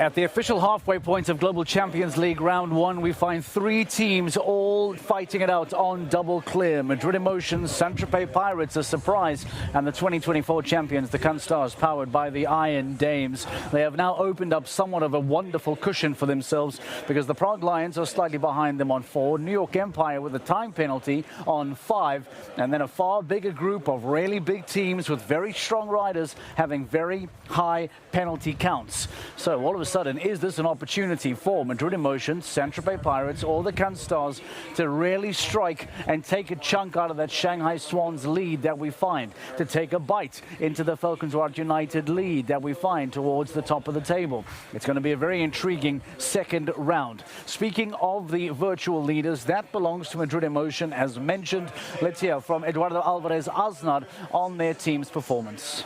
At the official halfway point of Global Champions League Round 1, we find three teams all fighting it out on double clear. Madrid Emotions, Saint-Tropez Pirates, a surprise, and the 2024 champions, the Cannes Stars, powered by the Iron Dames. They have now opened up somewhat of a wonderful cushion for themselves because the Prague Lions are slightly behind them on 4, New York Empire with a time penalty on 5, and then a far bigger group of really big teams with very strong riders having very high penalty counts. So all of a sudden, is this an opportunity for Madrid Emotions, Saint-Tropez Pirates or the Cannes Stars to really strike and take a chunk out of that Shanghai Swans lead that we find, to take a bite into the Falcons Art United lead that we find towards the top of the table? It's going to be a very intriguing second round. Speaking of the virtual leaders, that belongs to Madrid Emotion, as mentioned. Let's hear from Eduardo Alvarez Aznad on their team's performance.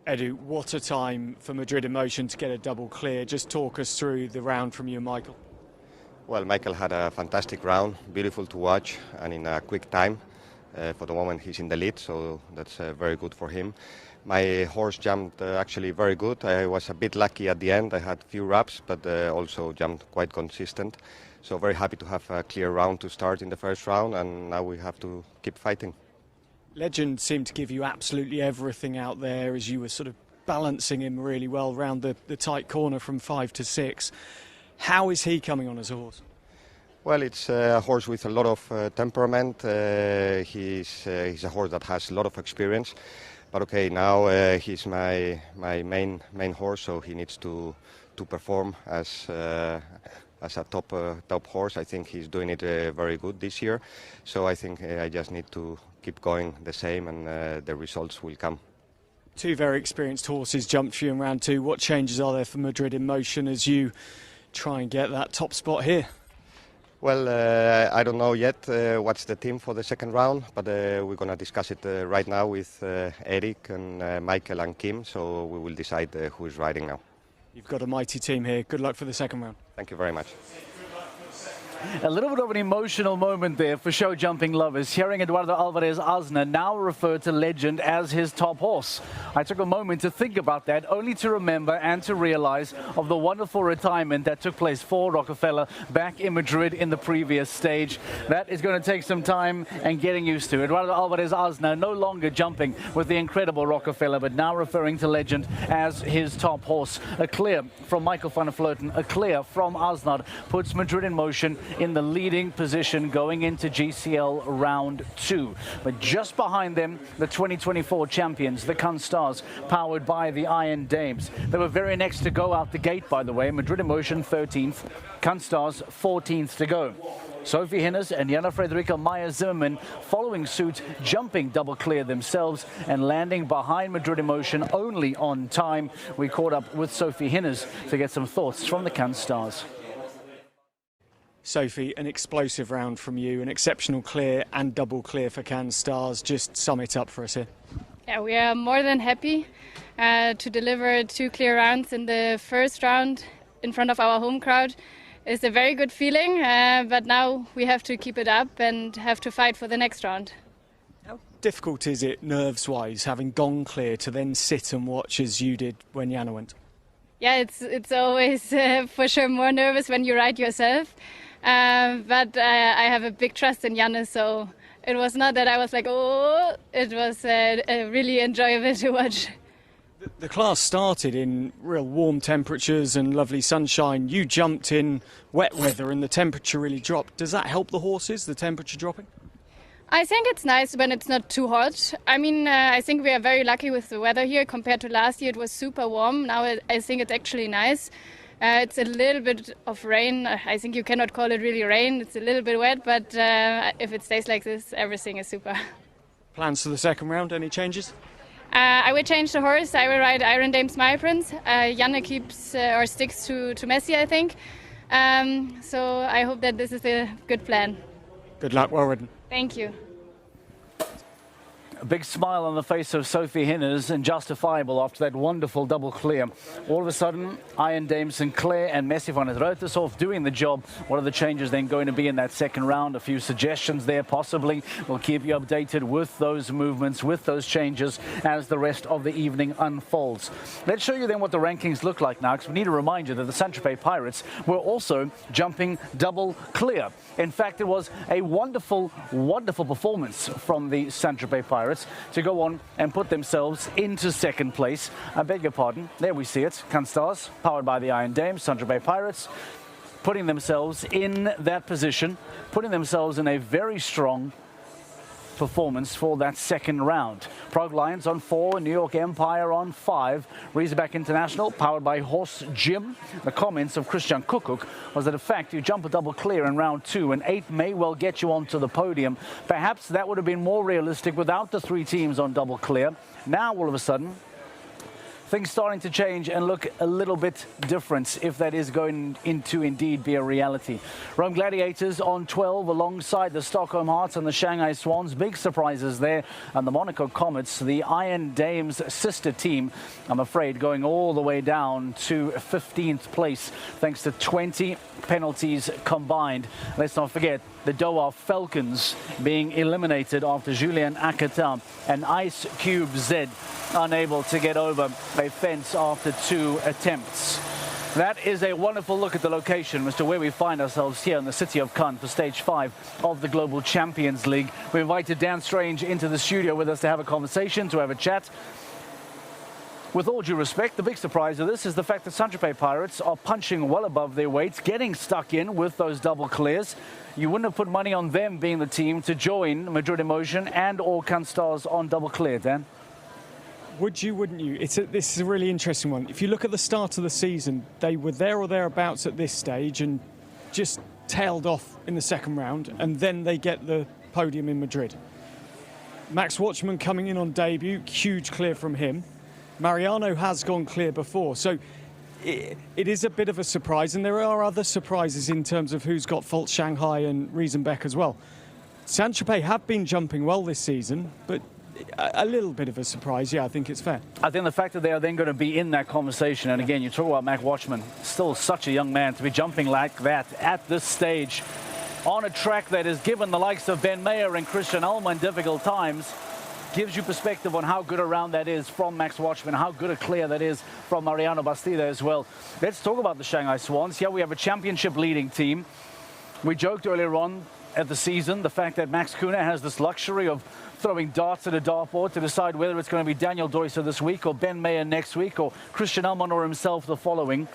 Edu, what a time for Madrid Emotion to get a double clear. Just talk us through the round from you and Michael. Well, Michael had a fantastic round, beautiful to watch and in a quick time. For the moment he's in the lead, so that's very good for him. My horse jumped actually very good. I was a bit lucky at the end. I had few wraps, but also jumped quite consistent. So very happy to have a clear round to start in the first round, and now we have to keep fighting. Legend seemed to give you absolutely everything out there as you were sort of balancing him really well around the tight corner from 5 to 6. How is he coming on as a horse? Well, it's a horse with a lot of temperament. He's a horse that has a lot of experience. But okay, now he's my main horse, so he needs to perform as a top horse. I think he's doing it very good this year. So I think I just need to keep going the same, and the results will come. Two very experienced horses jumped for you in round 2. What changes are there for Madrid Emotion as you try and get that top spot here? Well, I don't know yet what's the team for the second round, but we're going to discuss it right now with Eric and Michael and Kim, so we will decide who is riding now. You've got a mighty team here. Good luck for the second round. Thank you very much. A little bit of an emotional moment there for show jumping lovers, hearing Eduardo Alvarez Aznad now refer to Legend as his top horse. I took a moment to think about that, only to remember and to realize of the wonderful retirement that took place for Rockefeller back in Madrid in the previous stage. That is going to take some time and getting used to. Eduardo Alvarez Aznad no longer jumping with the incredible Rockefeller, but now referring to Legend as his top horse. A clear from Michael van der Vleuten, a clear from Aznad puts Madrid in motion in the leading position going into GCL round 2. But just behind them, the 2024 champions, the Cannes Stars, powered by the Iron Dames. They were very next to go out the gate, by the way. Madrid Emotion 13th, Cannes Stars 14th to go. Sophie Hinnes and Jana Frederica Meyer-Zimmermann following suit, jumping double clear themselves and landing behind Madrid Emotion only on time. We caught up with Sophie Hinnes to get some thoughts from the Cannes Stars. Sophie, an explosive round from you, an exceptional clear and double clear for Cannes Stars. Just sum it up for us here. Yeah, we are more than happy to deliver 2 clear rounds in the first round in front of our home crowd. It's a very good feeling, but now we have to keep it up and have to fight for the next round. How difficult is it, nerves-wise, having gone clear to then sit and watch as you did when Jana went? Yeah, it's always for sure more nervous when you ride yourself. But I have a big trust in Jana, so it was not that I was like, oh, it was really enjoyable to watch. The class started in real warm temperatures and lovely sunshine. You jumped in wet weather and the temperature really dropped. Does that help the horses, the temperature dropping? I think it's nice when it's not too hot. I mean, I think we are very lucky with the weather here. Compared to last year, it was super warm. Now I think it's actually nice. It's a little bit of rain. I think you cannot call it really rain. It's a little bit wet, but if it stays like this, everything is super. Plans for the second round? Any changes? I will change the horse. I will ride Iron Dames My Prince. Jana keeps or sticks to Messi, I think. So I hope that this is a good plan. Good luck, well ridden. Thank you. A big smile on the face of Sophie Hinners, and justifiable after that wonderful double clear. All of a sudden, Iron Dame Sinclair and Messi van het Rootershof doing the job. What are the changes then going to be in that second round? A few suggestions there possibly. We'll keep you updated with those movements, with those changes as the rest of the evening unfolds. Let's show you then what the rankings look like now, because we need to remind you that the Saint-Tropez Pirates were also jumping double clear. In fact, it was a wonderful, wonderful performance from the Saint-Tropez Pirates to go on and put themselves into second place. I beg your pardon. There we see it. Canstars, powered by the Iron Dames, Saint-Tropez Pirates, putting themselves in that position, putting themselves in a very strong performance for that second round. Prague Lions on 4, New York Empire on 5, Razorback International powered by Horse Jim. The comments of Christian Kukuk was that in fact you jump a double clear in round 2 and 8 may well get you onto the podium. Perhaps that would have been more realistic without the 3 teams on double clear. Now all of a sudden things starting to change and look a little bit different, if that is going to indeed be a reality. Rome Gladiators on 12 alongside the Stockholm Hearts and the Shanghai Swans. Big surprises there. And the Monaco Comets, the Iron Dames sister team, I'm afraid, going all the way down to 15th place thanks to 20 penalties combined. Let's not forget the Doha Falcons being eliminated after Julien Akata and Ice Cube Z unable to get over a fence after 2 attempts. That is a wonderful look at the location as to where we find ourselves here in the city of Cannes for stage 5 of the Global Champions League. We invited Dan Strange into the studio with us to have a conversation, to have a chat. With all due respect, the big surprise of this is the fact that Saint-Tropez Pirates are punching well above their weights, getting stuck in with those double clears. You wouldn't have put money on them being the team to join Madrid Emotion and or Canstars on double clear, Dan? Would you, wouldn't you? This is a really interesting one. If you look at the start of the season, they were there or thereabouts at this stage and just tailed off in the second round, and then they get the podium in Madrid. Max Watchman coming in on debut, huge clear from him. Mariano has gone clear before, so it is a bit of a surprise, and there are other surprises in terms of who's got Fault Shanghai and Riesenbeck as well. Saint-Tropez have been jumping well this season, but a little bit of a surprise, yeah, I think it's fair. I think the fact that they are then going to be in that conversation, and again, you talk about Mac Watchman, still such a young man to be jumping like that at this stage on a track that has given the likes of Ben Mayer and Christian Ullmann difficult times, gives you perspective on how good a round that is from Max Watchman, how good a clear that is from Mariano Bastida as well. Let's talk about the Shanghai Swans. Here we have a championship leading team. We joked earlier on at the season, the fact that Max Kuna has this luxury of throwing darts at a dartboard to decide whether it's going to be Daniel Deusser this week or Ben Mayer next week or Christian Ullmann or himself the following.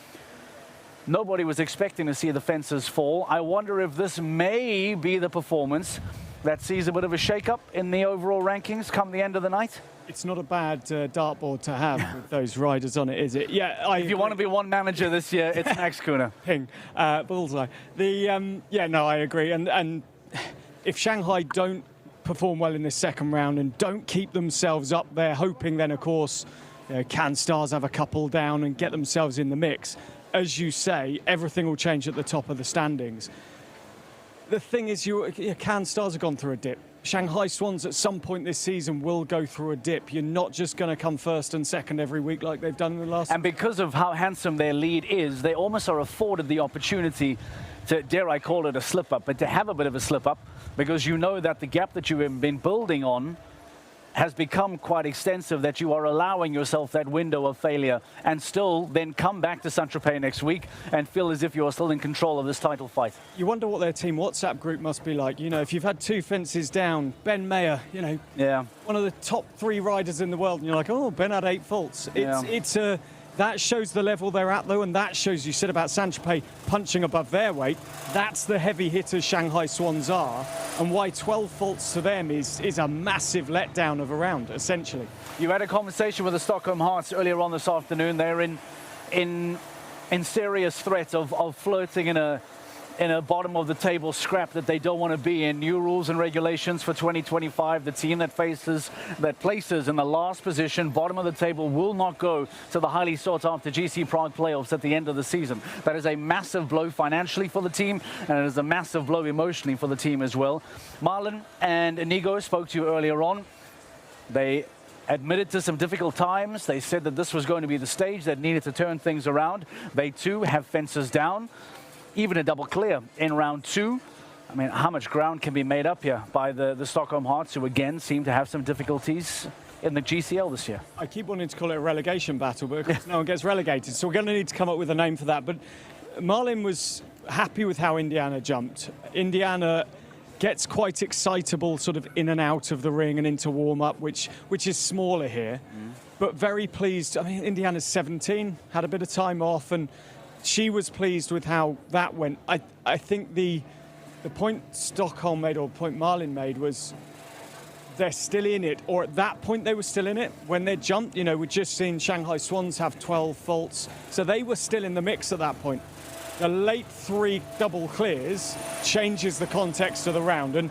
Nobody was expecting to see the fences fall. I wonder if this may be the performance that sees a bit of a shake-up in the overall rankings come the end of the night. It's not a bad dartboard to have with those riders on it, is it? Yeah. If you want to be one manager this year, it's Max Kuna. Ping. Bullseye. Yeah, no, I agree. And if Shanghai don't perform well in this second round and don't keep themselves up there, hoping then, of course, Canstars have a couple down and get themselves in the mix, as you say, everything will change at the top of the standings. The thing is, Canstars have gone through a dip. Shanghai Swans at some point this season will go through a dip. You're not just going to come first and second every week like they've done in the last. And because of how handsome their lead is, they almost are afforded the opportunity to, dare I call it a slip-up, but to have a bit of a slip-up, because you know that the gap that you've been building on has become quite extensive, that you are allowing yourself that window of failure and still then come back to Saint-Tropez next week and feel as if you are still in control of this title fight. You wonder what their team WhatsApp group must be like. You know, if you've had 2 fences down, Ben Mayer, yeah, one of the top 3 riders in the world, and you're like, oh, Ben had 8 faults. That shows the level they're at, though, and that shows, you said about Saint-Tropez punching above their weight. That's the heavy hitters Shanghai Swans are, and why 12 faults to them is a massive letdown of a round, essentially. You had a conversation with the Stockholm Hearts earlier on this afternoon. They're in serious threat of flirting in a bottom of the table scrap that they don't want to be in. New rules and regulations for 2025. The team that places in the last position, bottom of the table, will not go to the highly sought after GC Prague playoffs at the end of the season. That is a massive blow financially for the team, and it is a massive blow emotionally for the team as well. Marlon and Inigo spoke to you earlier on. They admitted to some difficult times. They said that this was going to be the stage that needed to turn things around. They too have fences down, even a double clear in round 2. I mean, how much ground can be made up here by the Stockholm Hearts, who again seem to have some difficulties in the GCL this year? I keep wanting to call it a relegation battle, but of course no one gets relegated, so we're going to need to come up with a name for that. But Marlin was happy with how Indiana jumped. Indiana gets quite excitable sort of in and out of the ring and into warm-up, which is smaller here, but very pleased. I mean, Indiana's 17, had a bit of time off, and she was pleased with how that went. I think the point Stockholm made, or point Marlin made, was they're still in it, or at that point they were still in it. When they jumped, you know, we'd just seen Shanghai Swans have 12 faults, so they were still in the mix at that point. The late 3 double clears changes the context of the round, and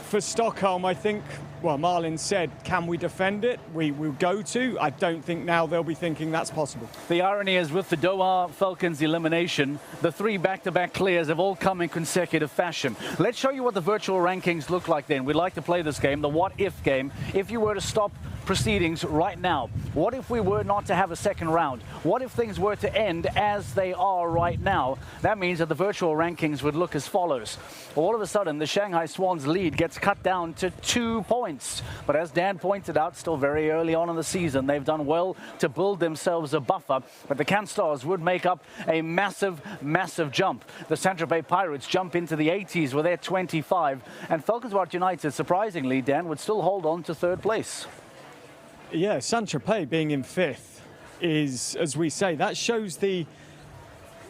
for Stockholm, I think, well, Marlin said, can we defend it? We will go to. I don't think now they'll be thinking that's possible. The irony is, with the Doha Falcons elimination, the 3 back-to-back clears have all come in consecutive fashion. Let's show you what the virtual rankings look like then. We'd like to play this game, the what-if game. If you were to stop proceedings right now, what if we were not to have a second round? What if things were to end as they are right now? That means that the virtual rankings would look as follows. All of a sudden, the Shanghai Swans lead gets cut down to 2 points. But as Dan pointed out, still very early on in the season, they've done well to build themselves a buffer. But the Can Stars would make up a massive, massive jump. The Saint-Tropez Pirates jump into the 80s with their 25. And Falcons United, surprisingly, Dan, would still hold on to 3rd place. Yeah, Saint-Tropez being in 5th is, as we say, that shows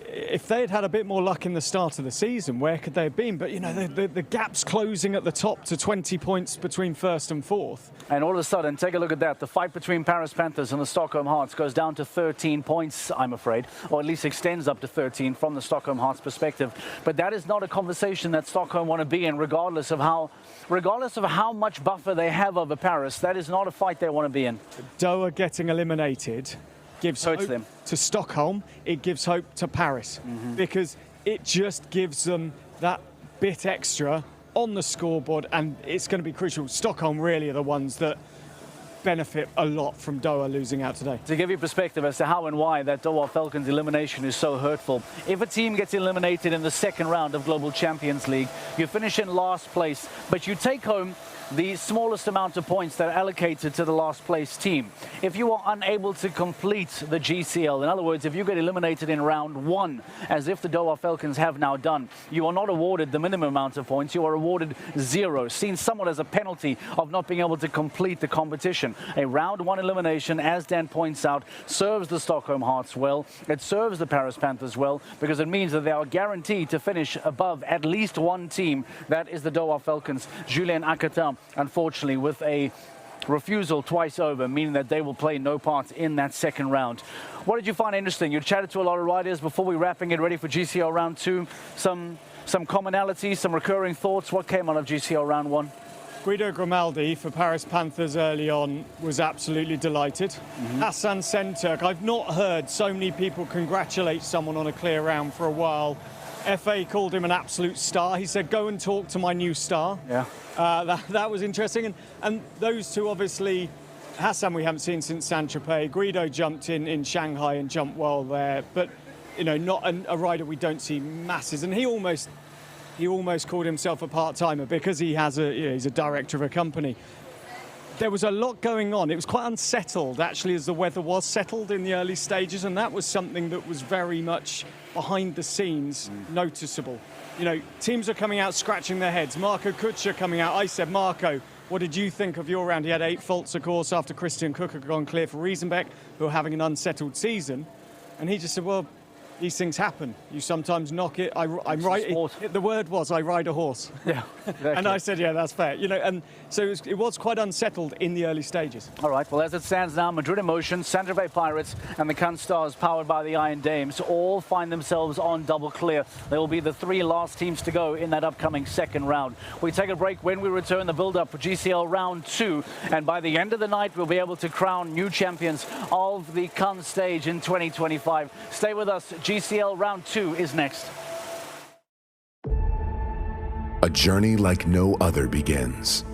if they had had a bit more luck in the start of the season, where could they have been? But, you know, the gap's closing at the top to 20 points between 1st and 4th. And all of a sudden, take a look at that. The fight between Paris Panthers and the Stockholm Hearts goes down to 13 points, I'm afraid, or at least extends up to 13 from the Stockholm Hearts perspective. But that is not a conversation that Stockholm want to be in, regardless of how much buffer they have over Paris. That is not a fight they want to be in. Doha getting eliminated gives hope them. To Stockholm, it gives hope to Paris, because it just gives them that bit extra on the scoreboard, and it's going to be crucial. Stockholm really are the ones that benefit a lot from Doha losing out today. To give you perspective as to how and why that Doha Falcons elimination is so hurtful, if a team gets eliminated in the 2nd round of Global Champions League, you finish in last place, but you take home the smallest amount of points that are allocated to the last place team. If you are unable to complete the GCL, in other words, if you get eliminated in round 1, as if the Doha Falcons have now done, you are not awarded the minimum amount of points, you are awarded 0, seen somewhat as a penalty of not being able to complete the competition. A round 1 elimination, as Dan points out, serves the Stockholm Hearts well, it serves the Paris Panthers well, because it means that they are guaranteed to finish above at least one team. That is the Doha Falcons. Julien Akatin, unfortunately, with a refusal twice over, meaning that they will play no part in that 2nd round. What did you find interesting? You chatted to a lot of riders before we wrapping it ready for GCL round 2. Some commonalities, some recurring thoughts. What came out of GCL round 1? Guido Grimaldi for Paris Panthers early on was absolutely delighted. Hassan Senturk, I've not heard so many people congratulate someone on a clear round for a while. FA called him an absolute star. He said, go and talk to my new star. Yeah. That was interesting. And those two, obviously, Hassan we haven't seen since Saint-Tropez. Guido jumped in Shanghai and jumped well there. But, you know, not a rider we don't see masses. And he almost called himself a part-timer because he's a director of a company. There was a lot going on. It was quite unsettled, actually, as the weather was settled in the early stages, and that was something that was very much behind the scenes noticeable. You know, teams are coming out scratching their heads. Marco Kutscher coming out. I said, Marco, what did you think of your round? He had 8 faults, of course, after Christian Cook had gone clear for Riesenbeck, who are having an unsettled season. And he just said, well, these things happen. You sometimes knock it. I'm right. The word was, I ride a horse. Yeah, exactly. And I said, yeah, that's fair. You know, and so it was quite unsettled in the early stages. All right, well, as it stands now, Madrid in Motion, Saint-Tropez Pirates and the Can Stars, powered by the Iron Dames, all find themselves on double clear. They will be the 3 last teams to go in that upcoming 2nd round. We take a break. When we return, the build-up for GCL round 2. And by the end of the night, we'll be able to crown new champions of the Can stage in 2025. Stay with us. GCL round 2 is next. A journey like no other begins.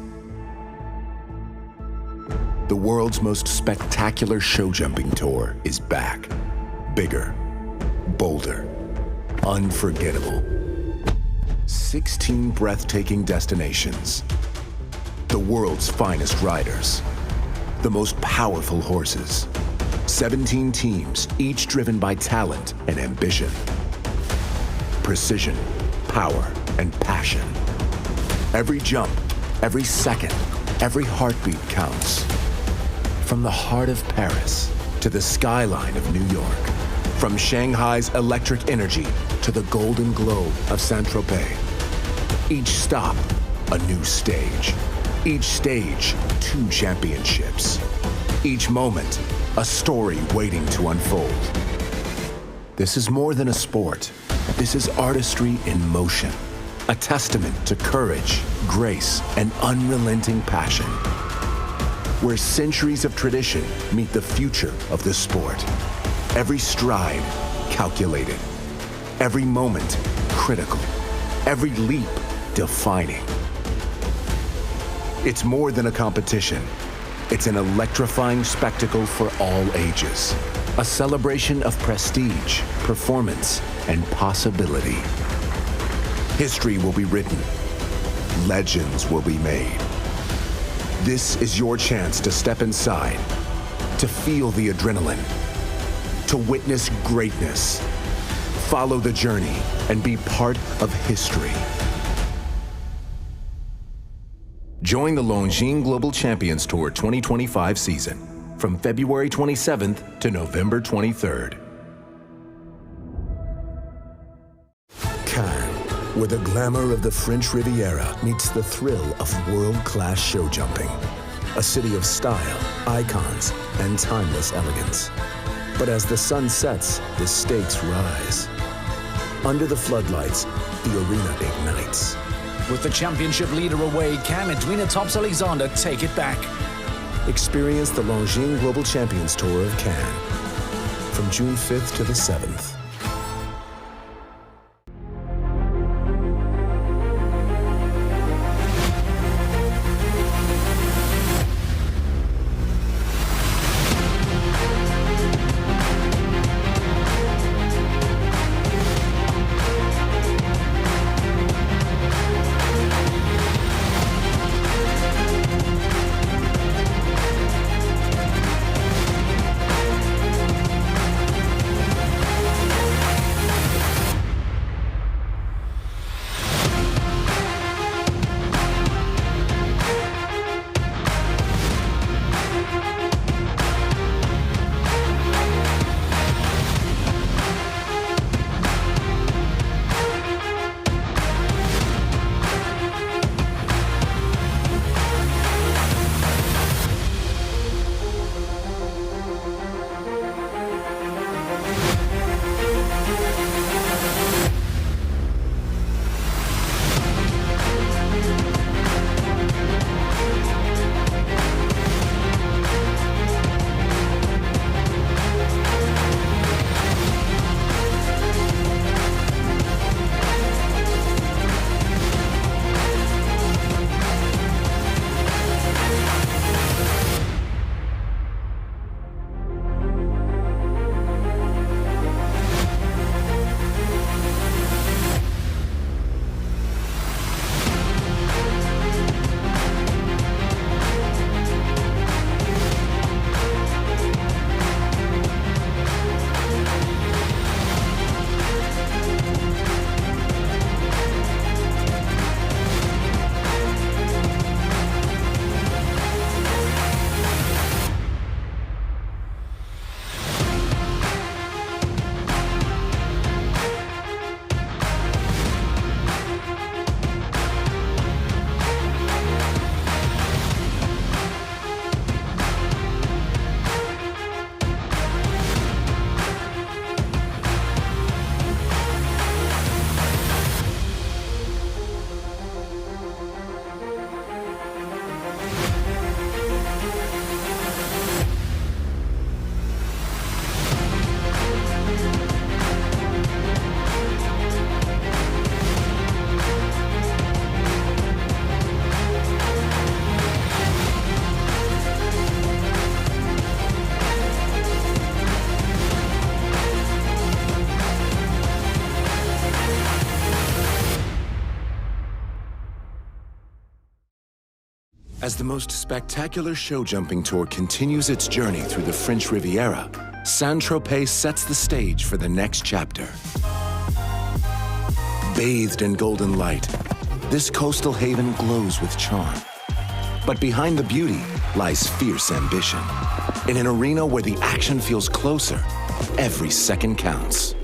The world's most spectacular show jumping tour is back. Bigger, bolder, unforgettable. 16 breathtaking destinations. The world's finest riders. The most powerful horses. 17 teams, each driven by talent and ambition. Precision, power, and passion. Every jump, every second, every heartbeat counts. From the heart of Paris to the skyline of New York. From Shanghai's electric energy to the golden glow of Saint-Tropez. Each stop, a new stage. Each stage, 2 championships. Each moment, a story waiting to unfold. This is more than a sport. This is artistry in motion. A testament to courage, grace, and unrelenting passion. Where centuries of tradition meet the future of the sport. Every stride, calculated. Every moment, critical. Every leap, defining. It's more than a competition. It's an electrifying spectacle for all ages. A celebration of prestige, performance, and possibility. History will be written. Legends will be made. This is your chance to step inside, to feel the adrenaline, to witness greatness, follow the journey, and be part of history. Join the Longines Global Champions Tour 2025 season from February 27th to November 23rd. Cannes, where the glamour of the French Riviera meets the thrill of world-class show jumping. A city of style, icons, and timeless elegance. But as the sun sets, the stakes rise. Under the floodlights, the arena ignites. With the championship leader away, can Edwina Tops-Alexander take it back? Experience the Longines Global Champions Tour of Cannes from June 5th to the 7th. As the most spectacular show jumping tour continues its journey through the French Riviera, Saint-Tropez sets the stage for the next chapter. Bathed in golden light, this coastal haven glows with charm. But behind the beauty lies fierce ambition. In an arena where the action feels closer, every second counts.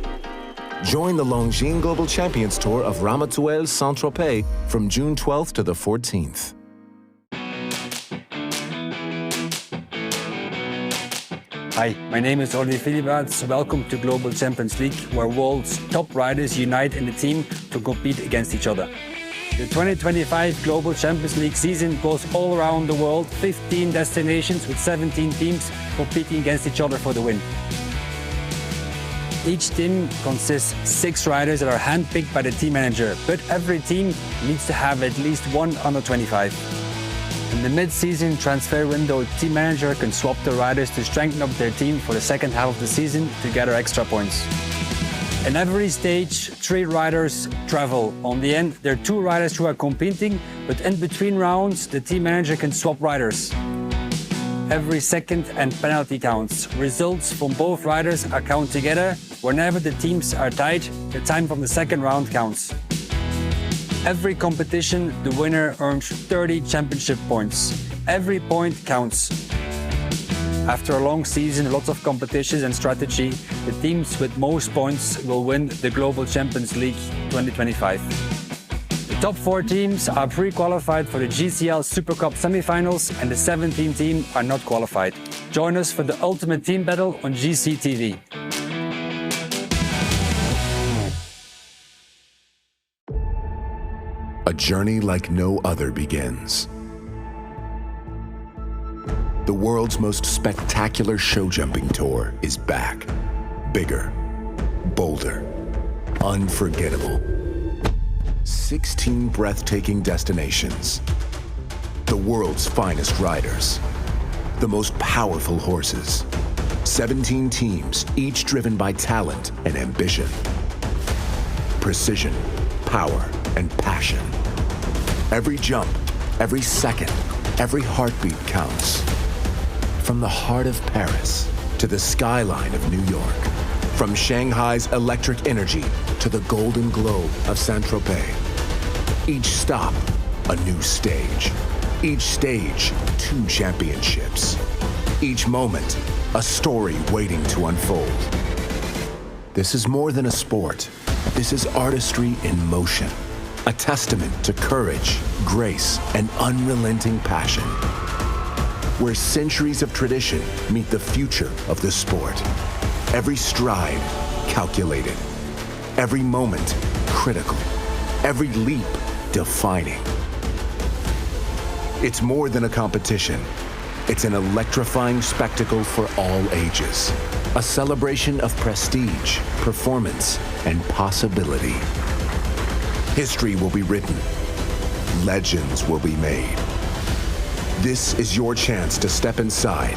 Join the Longines Global Champions Tour of Ramatuelle Saint-Tropez from June 12th to the 14th. Hi, my name is Olivier Philibert. Welcome to Global Champions League, where world's top riders unite in a team to compete against each other. The 2025 Global Champions League season goes all around the world, 15 destinations with 17 teams competing against each other for the win. Each team consists of 6 riders that are handpicked by the team manager, but every team needs to have at least one under 25. In the mid-season transfer window, the team manager can swap the riders to strengthen up their team for the second half of the season to gather extra points. In every stage, 3 riders travel. On the end, there are 2 riders who are competing, but in between rounds, the team manager can swap riders. Every second and penalty counts. Results from both riders are counted together. Whenever the teams are tied, the time from the second round counts. Every competition, the winner earns 30 championship points. Every point counts. After a long season, lots of competitions and strategy, the teams with most points will win the Global Champions League 2025. The top 4 teams are pre-qualified for the GCL Super Cup semi-finals, and the 17th team are not qualified. Join us for the ultimate team battle on GCTV. A journey like no other begins. The world's most spectacular show jumping tour is back. Bigger, bolder, unforgettable. 16 breathtaking destinations. The world's finest riders. The most powerful horses. 17 teams, each driven by talent and ambition. Precision, power, and passion. Every jump, every second, every heartbeat counts. From the heart of Paris to the skyline of New York. From Shanghai's electric energy to the golden glow of Saint-Tropez. Each stop, a new stage. Each stage, 2 championships. Each moment, a story waiting to unfold. This is more than a sport. This is artistry in motion. A testament to courage, grace, and unrelenting passion. Where centuries of tradition meet the future of the sport. Every stride, calculated. Every moment, critical. Every leap, defining. It's more than a competition. It's an electrifying spectacle for all ages. A celebration of prestige, performance, and possibility. History will be written. Legends will be made. This is your chance to step inside,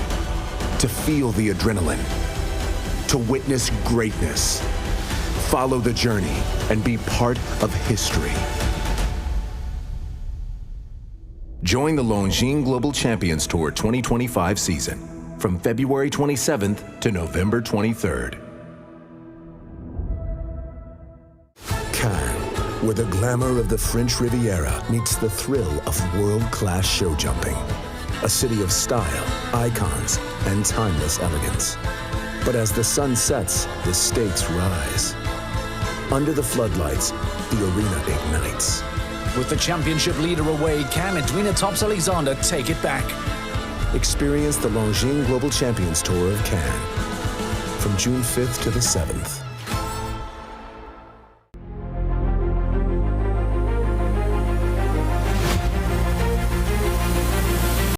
to feel the adrenaline, to witness greatness. Follow the journey and be part of history. Join the Longines Global Champions Tour 2025 season from February 27th to November 23rd. Cannes, where the glamour of the French Riviera meets the thrill of world-class show jumping. A city of style, icons, and timeless elegance. But as the sun sets, the stakes rise. Under the floodlights, the arena ignites. With the championship leader away, can Edwina Tops-Alexander take it back? Experience the Longines Global Champions Tour of Cannes from June 5th to the 7th.